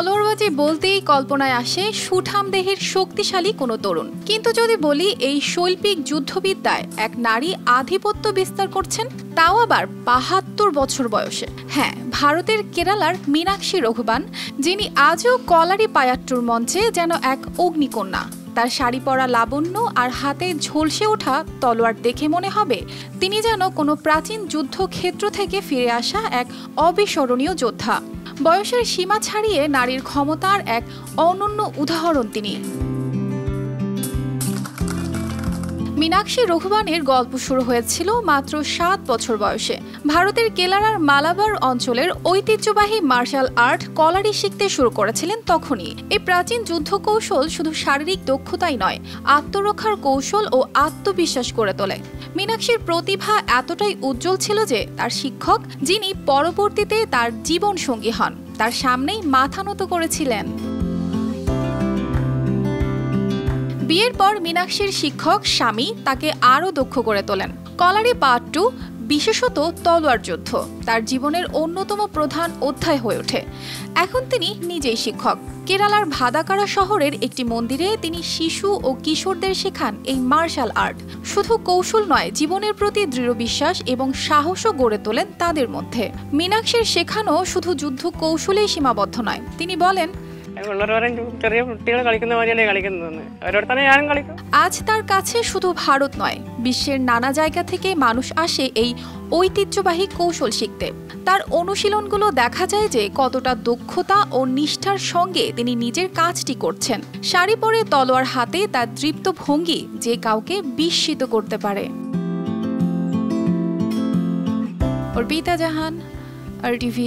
তলোয়ারবাজি বলতেই কল্পনায় আসে সুঠাম দেহের শক্তিশালী কোনো তরুণ। কিন্তু যদি বলি এই শৈল্পিক যুদ্ধবিদ্যায় এক নারী আধিপত্য বিস্তার করছেন, তাও আবার ৭২ বছর বয়সে। হ্যাঁ, ভারতের কেরালার মীনাক্ষী রঘুবান, যিনি আজও কলারিপায়াট্টুর মঞ্চে যেন এক অগ্নিকন্যা। তার শাড়ি পরা লাবণ্য আর হাতে ঝলসে ওঠা তলোয়ার দেখে মনে হবে তিনি যেন কোনো প্রাচীন যুদ্ধক্ষেত্র থেকে ফিরে আসা এক অবিস্মরণীয় যোদ্ধা। বয়সের সীমা ছাড়িয়ে নারীর ক্ষমতার এক অনন্য উদাহরণ তিনি। মীনাক্ষী রঘুবানের গল্প শুরু হয়েছিল মাত্র ৭ বছর বয়সে। ভারতের কেরালার মালাবার অঞ্চলের ঐতিহ্যবাহী মার্শাল আর্ট কলারি শিখতে শুরু করেছিলেন তখনই। এই প্রাচীন যুদ্ধ কৌশল শুধু শারীরিক দক্ষতাই নয়, আত্মরক্ষার কৌশল ও আত্মবিশ্বাস গড়ে তোলে। মীনাক্ষীর প্রতিভা এতটাই উজ্জ্বল ছিল যে তার শিক্ষক, যিনি পরবর্তীতে তার জীবন সঙ্গী হন, তার সামনেই মাথা নত করেছিলেন। বিয়ের পর মীনাক্ষীর শিক্ষক স্বামী তাকে আরও দক্ষ করে তোলেন। কলারিপায়াট্টু, বিশেষত তলোয়ার যুদ্ধ, তার জীবনের অন্যতম প্রধান অধ্যায় হয়ে ওঠে। এখন তিনি নিজেই শিক্ষক। কেরালার ভাদাকারা শহরের একটি মন্দিরে তিনি শিশু ও কিশোরদের শেখান এই মার্শাল আর্ট। শুধু কৌশল নয়, জীবনের প্রতি দৃঢ় বিশ্বাস এবং সাহসও গড়ে তোলেন তাদের মধ্যে। মীনাক্ষীর শেখানো শুধু যুদ্ধ কৌশলেই সীমাবদ্ধ নয়। তিনি বলেন, আজ তার কাছে শুধু ভারত নয়, বিশ্বের নানা জায়গা থেকে মানুষ আসে এই ঐতিহ্যবাহী কৌশল শিখতে। তার অনুশীলনগুলো দেখা যায় যে কতটা দক্ষতা ও নিষ্ঠার সঙ্গে তিনি নিজের কাজটি করছেন। শাড়ি পরে তলোয়ার হাতে তার দৃপ্ত ভঙ্গি যে কাউকে বিস্মিত করতে পারে। অর্পিতা জাহান, RTV।